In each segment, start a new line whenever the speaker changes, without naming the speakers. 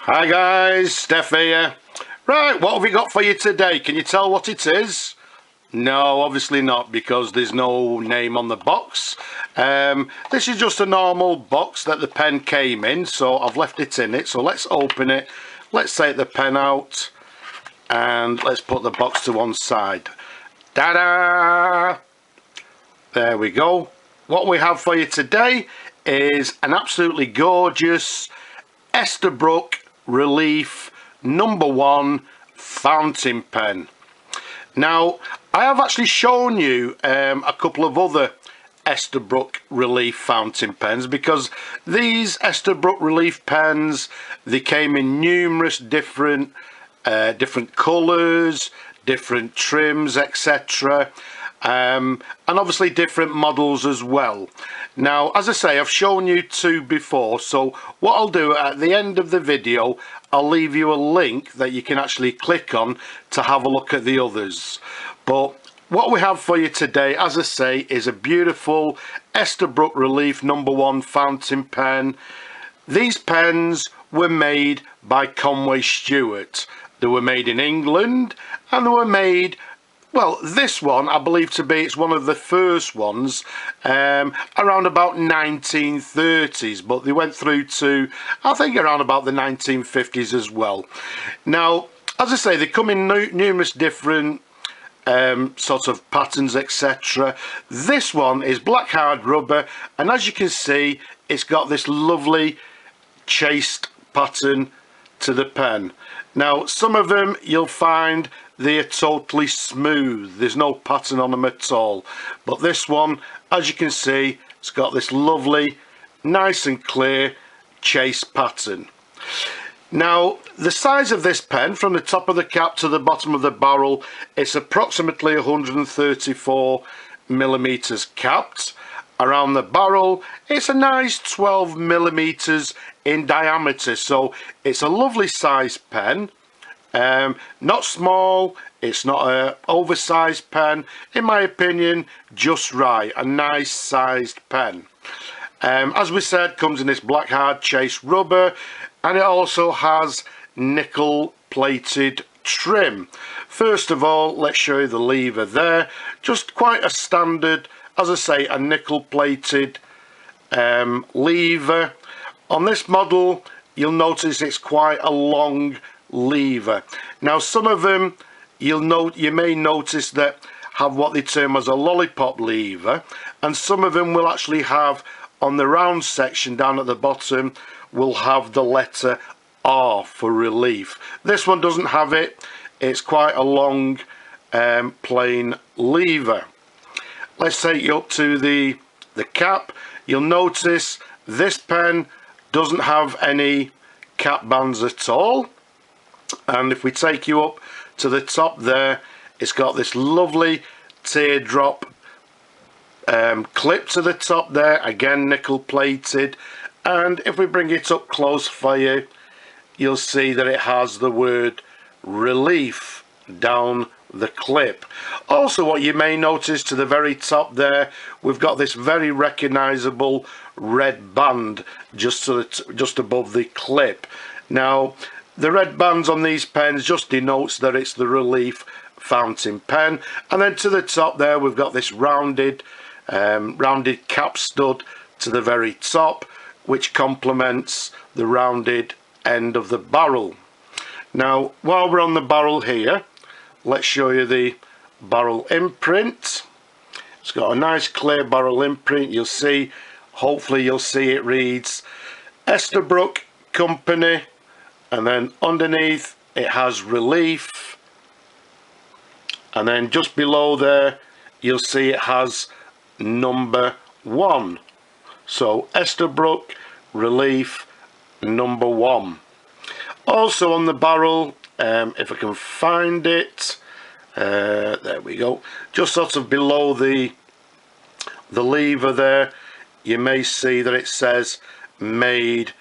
Hi guys, Steph here. Right, what have we got for you today? Can you tell what it is? No, obviously not, because there's no name on the box. This is just a normal box that the pen came in, so I've left it in it. So let's open it. Let's take the pen out and let's put the box to one side. Ta-da! There we go. What we have for you today is an absolutely gorgeous Esterbrook Relief No1 fountain pen. Now, I have actually shown you a couple of other Esterbrook Relief fountain pens, because these Esterbrook Relief pens, they came in numerous different colours, different trims, etc. And obviously different models as well. Now, as I say, I've shown you two before, so what I'll do at the end of the video, I'll leave you a link that you can actually click on to have a look at the others. But what we have for you today, as I say, is a beautiful Esterbrook Relief No1 fountain pen. These pens were made by Conway Stewart. They were made in England, and they were made, well, this one I believe to be, it's one of the first ones around about 1930s, but they went through to, I think, around about the 1950s as well. Now, as I say, they come in numerous different sort of patterns, etc. This one is black hard rubber, and as you can see, it's got this lovely chased pattern to the pen. Now, some of them you'll find they're totally smooth, there's no pattern on them at all, but this one, as you can see, it's got this lovely, nice and clear chase pattern. Now, the size of this pen, from the top of the cap to the bottom of the barrel, it's approximately 134 millimeters capped. Around the barrel, it's a nice 12 millimeters in diameter, so it's a lovely size pen. Not small, it's not an oversized pen, in my opinion, just right, a nice sized pen. As we said, comes in this black hard chase rubber, and it also has nickel plated trim. First of all, let's show you the lever there. Just quite a standard, as I say, a nickel plated lever. On this model, you'll notice it's quite a long lever. Now, some of them you may notice that have what they term as a lollipop lever, and some of them will actually have, on the round section down at the bottom, will have the letter R for relief. This one doesn't have it. It's quite a long plain lever. Let's take you up to the cap. You'll notice this pen doesn't have any cap bands at all, and if we take you up to the top there, it's got this lovely teardrop clip to the top there, again nickel plated, and if we bring it up close for you, you'll see that it has the word relief down the clip. Also, what you may notice to the very top there, we've got this very recognizable red band just above the clip. Now, the red bands on these pens just denotes that it's the Relief fountain pen, and then to the top there we've got this rounded cap stud to the very top, which complements the rounded end of the barrel. Now, while we're on the barrel here, let's show you the barrel imprint. It's got a nice clear barrel imprint. You'll see, hopefully you'll see, it reads Esterbrook Company, and then underneath it has Relief, and then just below there you'll see it has number 1. So Esterbrook Relief No1. Also on the barrel, if I can find it, there we go, just sort of below the lever there, you may see that it says made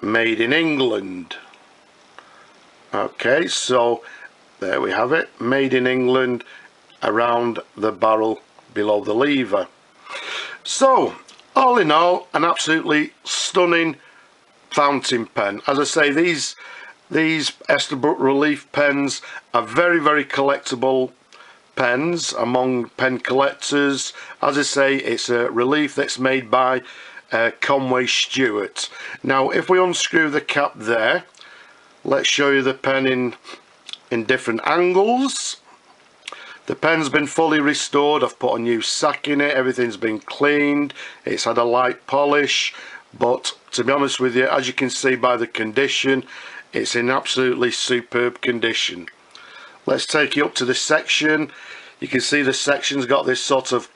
in England. Okay, so there we have it, made in England, around the barrel below the lever. So all in all, an absolutely stunning fountain pen. As I say, these These Esterbrook Relief pens are very, very collectible pens among pen collectors. As I say, it's a relief that's made by Conway Stewart. Now if we unscrew the cap there, let's show you the pen in different angles. The pen's been fully restored. I've put a new sack in it, everything's been cleaned, it's had a light polish, but to be honest with you, as you can see by the condition, it's in absolutely superb condition. Let's take you up to the section. You can see the section's got this sort of,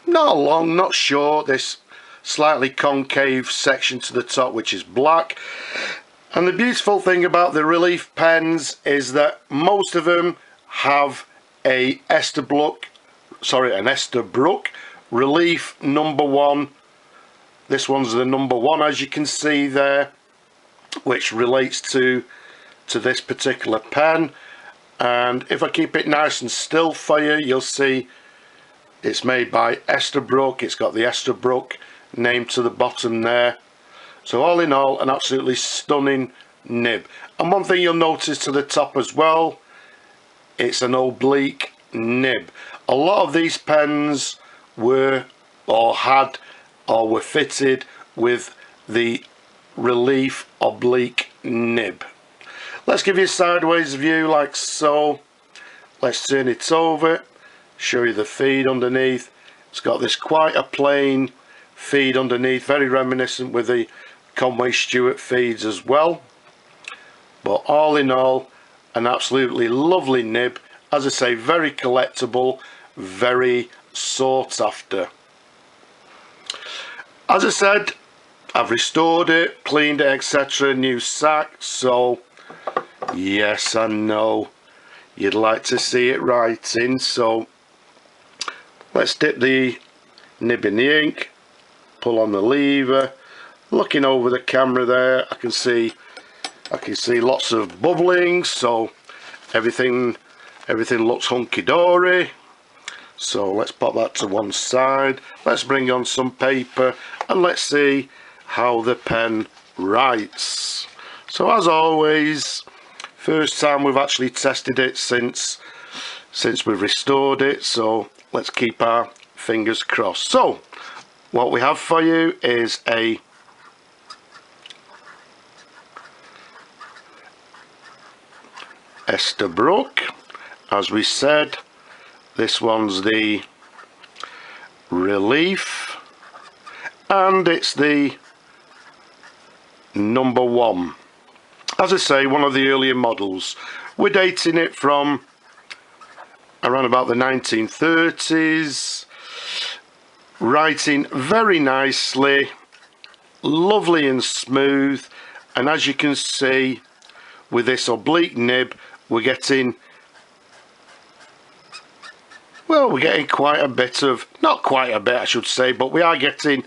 not long, not short, this slightly concave section to the top which is black. And the beautiful thing about the relief pens is that most of them have an Esterbrook Relief No1. This one's the #1, as you can see there, which relates to this particular pen. And if I keep it nice and still for you, you'll see it's made by Esterbrook. It's got the Esterbrook name to the bottom there. So all in all, an absolutely stunning nib. And one thing you'll notice to the top as well, it's an oblique nib. A lot of these pens were were fitted with the Relief oblique nib. Let's give you a sideways view like so. Let's turn it over, show you the feed underneath. It's got this quite a plain feed underneath, very reminiscent with the Conway Stewart feeds as well. But all in all, an absolutely lovely nib. As I say, very collectible, very sought after. As I said, I've restored it, cleaned it, etc. New sack. So yes, I know you'd like to see it writing. So let's dip the nib in the ink, pull on the lever. Looking over the camera there, I can see lots of bubbling, so everything looks hunky-dory. So let's pop that to one side. Let's bring on some paper and let's see how the pen writes. So as always, first time we've actually tested it since we've restored it, so let's keep our fingers crossed. So what we have for you is a Esterbrook. As we said, this one's the Relief and it's the #1. As I say, one of the earlier models. We're dating it from around about the 1930s. Writing very nicely, lovely and smooth, and as you can see with this oblique nib, we're getting quite a bit of, not quite a bit I should say, but we are getting,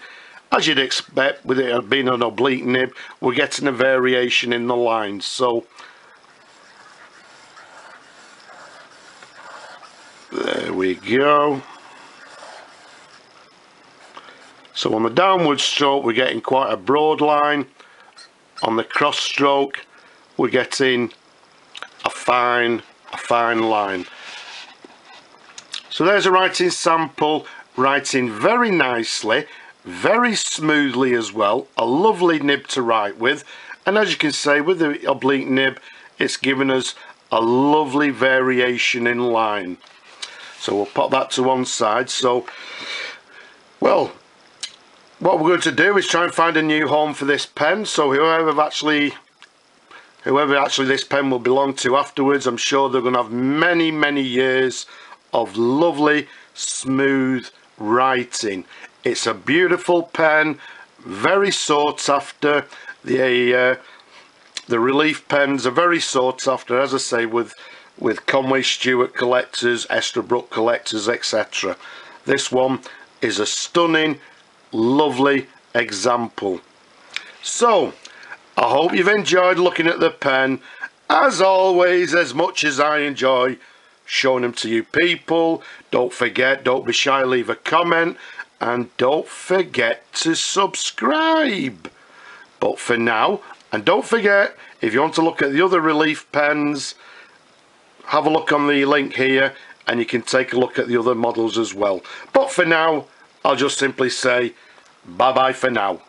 as you'd expect with it being an oblique nib, we're getting a variation in the lines. So there we go. So on the downward stroke we're getting quite a broad line. On the cross stroke we're getting a fine line. So there's a writing sample, writing very nicely, very smoothly as well. A lovely nib to write with, and as you can see with the oblique nib, it's given us a lovely variation in line. So we'll pop that to one side. So, well, what we're going to do is try and find a new home for this pen. So whoever actually this pen will belong to afterwards, I'm sure they're going to have many years of lovely smooth writing. It's a beautiful pen, very sought after. The Relief pens are very sought after, as I say, with Conway Stewart collectors, Esterbrook collectors, etc. This one is a stunning, lovely example. So I hope you've enjoyed looking at the pen. As always, as much as I enjoy showing them to you people, don't forget, don't be shy, leave a comment, and don't forget to subscribe. But for now, And don't forget, if you want to look at the other relief pens, have a look on the link here and you can take a look at the other models as well. But for now, I'll just simply say bye bye for now.